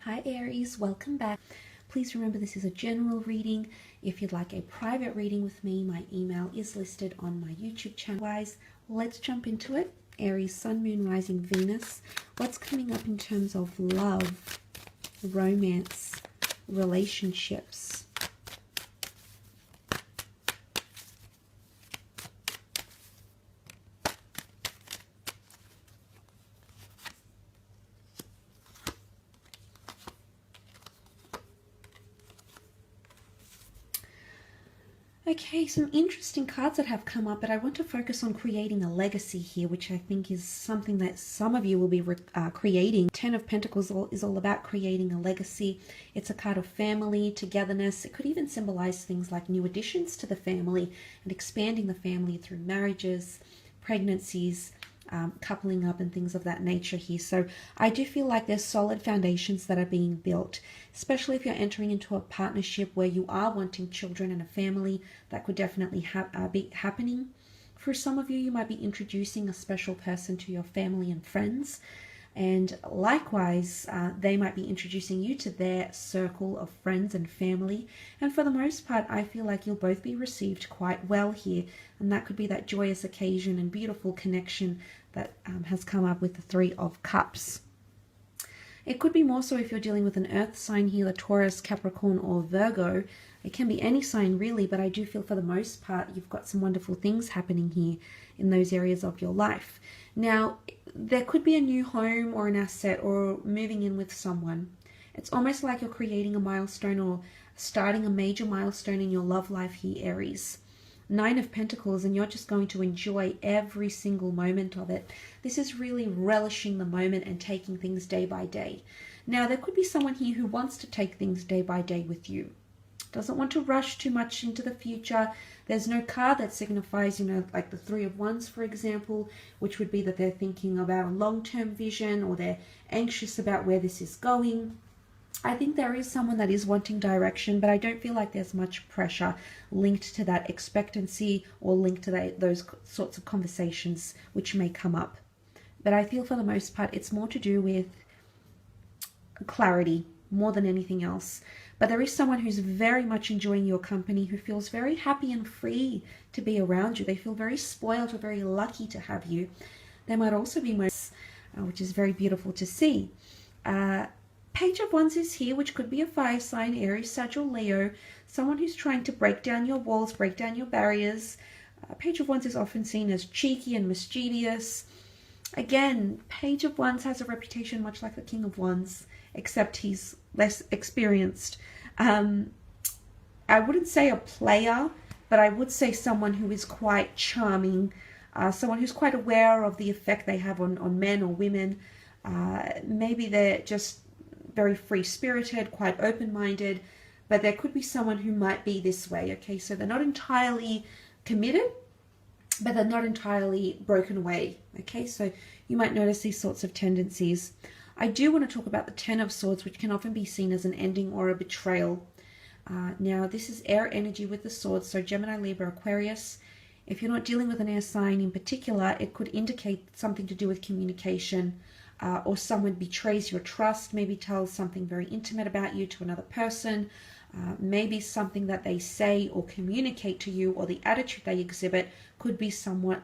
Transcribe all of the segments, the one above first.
Hi Aries, welcome back. Please remember this is a general reading. If you'd like a private reading with me, my email is listed on my YouTube channel. Guys, let's jump into it. Aries, Sun, Moon, Rising, Venus. What's coming up in terms of love, romance, relationships? Okay, some interesting cards that have come up, but I want to focus on creating a legacy here, which I think is something that some of you will be creating. Ten of Pentacles is all about creating a legacy. It's a card of family, togetherness. It could even symbolize things like new additions to the family and expanding the family through marriages, pregnancies, coupling up and things of that nature here. So I do feel like there's solid foundations that are being built, especially if you're entering into a partnership where you are wanting children and a family. That could definitely be happening. For some of you, you might be introducing a special person to your family and friends, and likewise they might be introducing you to their circle of friends and family. And for the most part, I feel like you'll both be received quite well here, and that could be that joyous occasion and beautiful connection that has come up with the Three of Cups. It could be more so if you're dealing with an earth sign here, the Taurus, Capricorn, or Virgo. It can be any sign really, but I do feel for the most part you've got some wonderful things happening here in those areas of your life. Now, there could be a new home or an asset or moving in with someone. It's almost like you're creating a milestone or starting a major milestone in your love life here, Aries. Nine of Pentacles, and you're just going to enjoy every single moment of it. This is really relishing the moment and taking things day by day. Now, there could be someone here who wants to take things day by day with you. Doesn't want to rush too much into the future. There's no card that signifies, like the Three of Wands, for example, which would be that they're thinking about a long-term vision or they're anxious about where this is going. I think there is someone that is wanting direction, but I don't feel like there's much pressure linked to that expectancy or linked to those sorts of conversations which may come up. But I feel for the most part it's more to do with clarity more than anything else. But there is someone who's very much enjoying your company, who feels very happy and free to be around you. They feel very spoiled or very lucky to have you. There might also be moments, which is very beautiful to see. Page of Wands is here, which could be a fire sign, Aries, Sagittarius, Leo, someone who's trying to break down your walls, break down your barriers. Page of Wands is often seen as cheeky and mischievous. Again, Page of Wands has a reputation much like the King of Wands, except he's less experienced. I wouldn't say a player, but I would say someone who is quite charming, someone who's quite aware of the effect they have on men or women. Maybe they're just very free-spirited, quite open-minded, but there could be someone who might be this way, okay? So they're not entirely committed, but they're not entirely broken away, okay? So you might notice these sorts of tendencies. I do want to talk about the Ten of Swords, which can often be seen as an ending or a betrayal. Now, this is air energy with the swords, so Gemini, Libra, Aquarius. If you're not dealing with an air sign in particular, it could indicate something to do with communication, or someone betrays your trust, maybe tells something very intimate about you to another person, maybe something that they say or communicate to you or the attitude they exhibit could be somewhat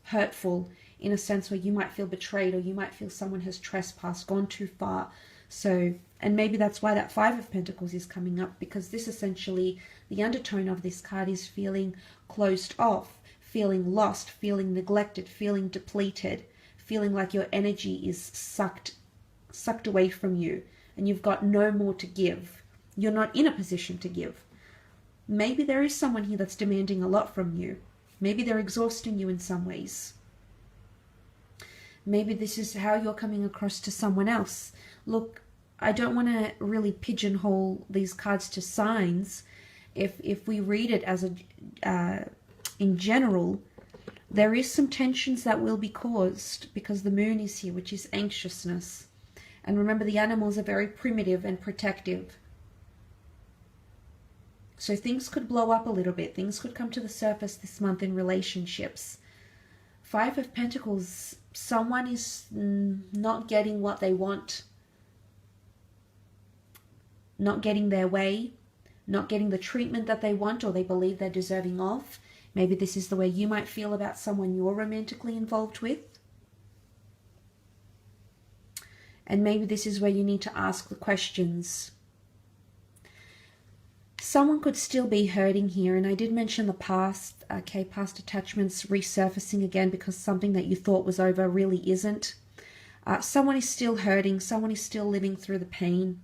hurtful, in a sense where you might feel betrayed or you might feel someone has trespassed, gone too far. So, and maybe that's why that Five of Pentacles is coming up, because this essentially, the undertone of this card is feeling closed off, feeling lost, feeling neglected, feeling depleted, feeling like your energy is sucked away from you and you've got no more to give. You're not in a position to give. Maybe there is someone here that's demanding a lot from you. Maybe they're exhausting you in some ways. Maybe this is how you're coming across to someone else. Look, I don't want to really pigeonhole these cards to signs. If we read it as in general, there is some tensions that will be caused because the moon is here, which is anxiousness. And remember, the animals are very primitive and protective. So things could blow up a little bit. Things could come to the surface this month in relationships. Five of Pentacles, someone is not getting what they want. not getting their way, not getting the treatment that they want or they believe they're deserving of. Maybe this is the way you might feel about someone you're romantically involved with. And maybe this is where you need to ask the questions. Someone could still be hurting here, and I did mention the past, okay, past attachments resurfacing again because something that you thought was over really isn't. Someone is still hurting, someone is still living through the pain,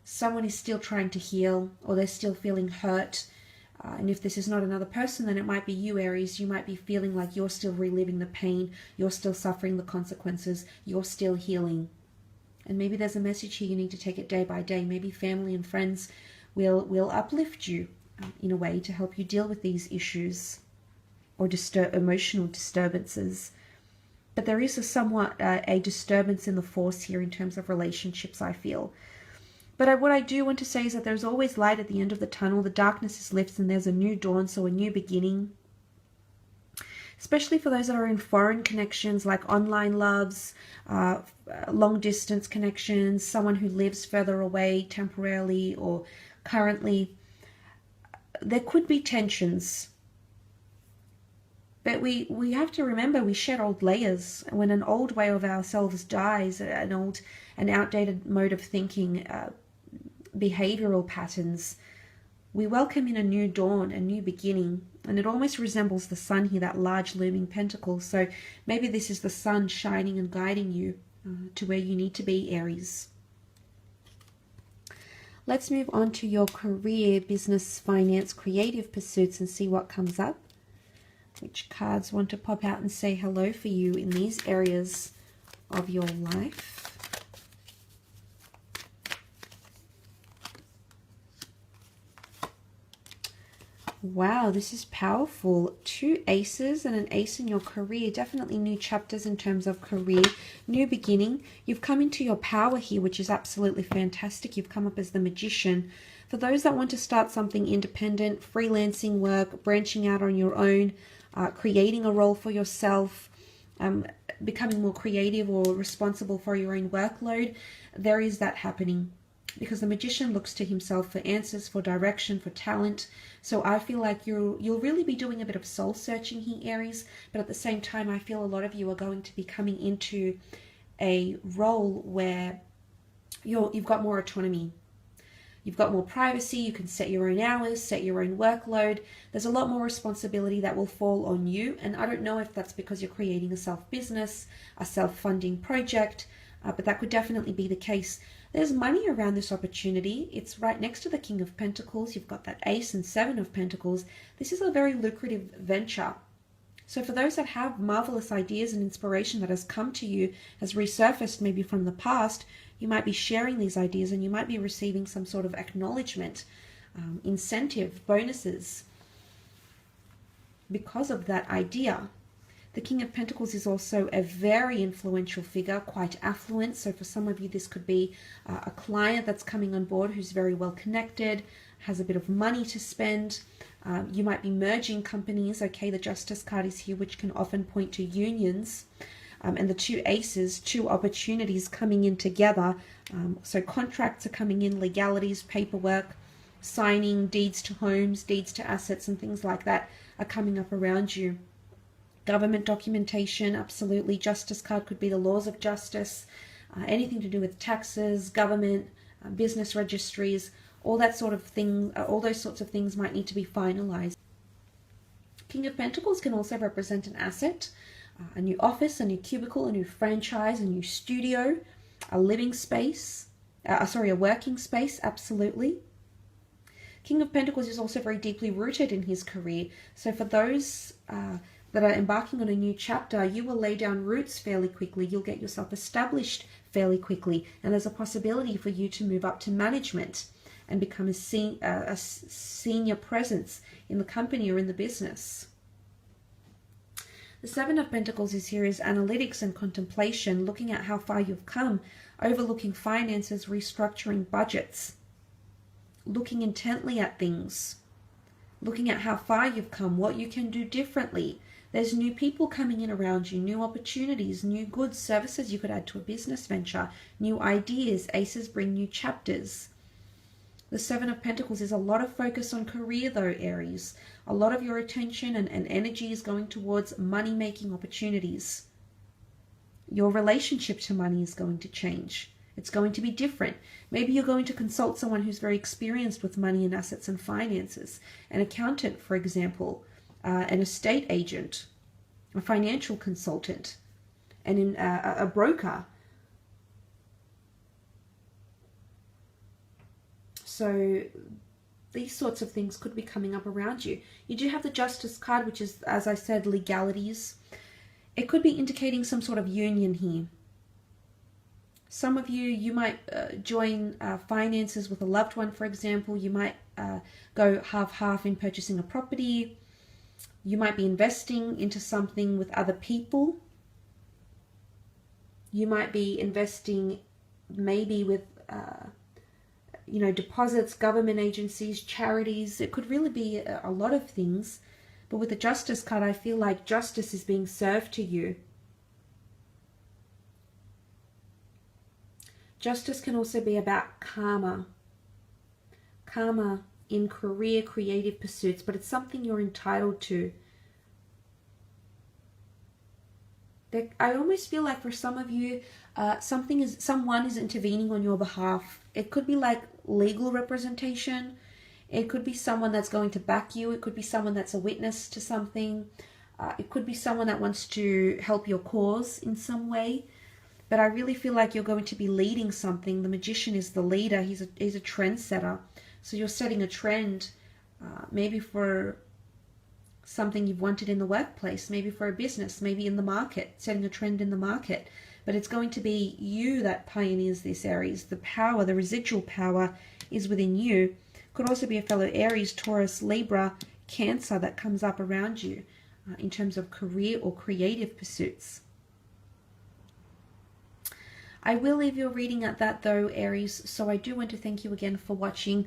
someone is still trying to heal, or they're still feeling hurt. And if this is not another person, then it might be you, Aries. You might be feeling like you're still reliving the pain, you're still suffering the consequences, you're still healing. And maybe there's a message here, you need to take it day by day. Maybe family and friends will uplift you in a way to help you deal with these issues or emotional disturbances. But there is a disturbance in the force here in terms of relationships, I feel. But what I do want to say is that there's always light at the end of the tunnel. The darkness is lifted and there's a new dawn, so a new beginning. Especially for those that are in foreign connections like online loves, long distance connections, someone who lives further away temporarily or currently. There could be tensions. But we have to remember we shed old layers. When an old way of ourselves dies, an outdated mode of thinking, behavioral patterns, we welcome in a new dawn, a new beginning. And it almost resembles the sun here, that large looming pentacle. So maybe this is the sun shining and guiding you to where you need to be, Aries. Let's move on to your career, business, finance, creative pursuits and see what comes up. Which cards want to pop out and say hello for you in these areas of your life? Wow, this is powerful. 2 aces and an ace in your career. Definitely new chapters in terms of career. New beginning. You've come into your power here, which is absolutely fantastic. You've come up as the magician. For those that want to start something independent, freelancing work, branching out on your own, creating a role for yourself, becoming more creative or responsible for your own workload, there is that happening. Because the magician looks to himself for answers, for direction, for talent. So I feel like you'll really be doing a bit of soul searching here, Aries. But at the same time, I feel a lot of you are going to be coming into a role where you've got more autonomy. You've got more privacy. You can set your own hours, set your own workload. There's a lot more responsibility that will fall on you. And I don't know if that's because you're creating a self-business, a self-funding project, but that could definitely be the case. There's money around this opportunity. It's right next to the King of Pentacles. You've got that Ace and 7 of Pentacles. This is a very lucrative venture. So for those that have marvelous ideas and inspiration that has come to you, has resurfaced maybe from the past, you might be sharing these ideas and you might be receiving some sort of acknowledgement, incentive, bonuses because of that idea. The King of Pentacles is also a very influential figure, quite affluent. So for some of you, this could be a client that's coming on board who's very well connected, has a bit of money to spend. You might be merging companies. Okay, the Justice card is here, which can often point to unions. And the 2 aces, 2 opportunities coming in together. So contracts are coming in, legalities, paperwork, signing, deeds to homes, deeds to assets and things like that are coming up around you. Government documentation, absolutely. Justice card could be the laws of justice, anything to do with taxes, government, business registries, all that sort of thing. All those sorts of things might need to be finalized. King of Pentacles can also represent an asset, a new office, a new cubicle, a new franchise, a new studio, a living space, a working space, absolutely. King of Pentacles is also very deeply rooted in his career. So for those that are embarking on a new chapter, you will lay down roots fairly quickly. You'll get yourself established fairly quickly. And there's a possibility for you to move up to management and become a senior presence in the company or in the business. The 7 of Pentacles is here is analytics and contemplation, looking at how far you've come, overlooking finances, restructuring budgets, looking intently at things, looking at how far you've come, what you can do differently. There's new people coming in around you, new opportunities, new goods, services you could add to a business venture, new ideas. Aces bring new chapters. The Seven of Pentacles is a lot of focus on career though, Aries. A lot of your attention and energy is going towards money-making opportunities. Your relationship to money is going to change. It's going to be different. Maybe you're going to consult someone who's very experienced with money and assets and finances. An accountant, for example, an estate agent, a financial consultant, and a broker. So these sorts of things could be coming up around you. You do have the Justice card, which is, as I said, legalities. It could be indicating some sort of union here. Some of you might join finances with a loved one, for example. You might go half-half in purchasing a property. You might be investing into something with other people. You might be investing maybe with deposits, government agencies, charities. It could really be a lot of things. But with the Justice card, I feel like justice is being served to you. Justice can also be about karma. Karma in career, creative pursuits, but it's something you're entitled to. I almost feel like for some of you, someone is intervening on your behalf. It could be like legal representation. It could be someone that's going to back you. It could be someone that's a witness to something. It could be someone that wants to help your cause in some way. But I really feel like you're going to be leading something. The Magician is the leader. He's a trendsetter. So you're setting a trend, maybe for something you've wanted in the workplace, maybe for a business, maybe in the market, setting a trend in the market. But it's going to be you that pioneers this, Aries. The power, the residual power is within you. Could also be a fellow Aries, Taurus, Libra, Cancer that comes up around you in terms of career or creative pursuits. I will leave your reading at that though, Aries, so I do want to thank you again for watching.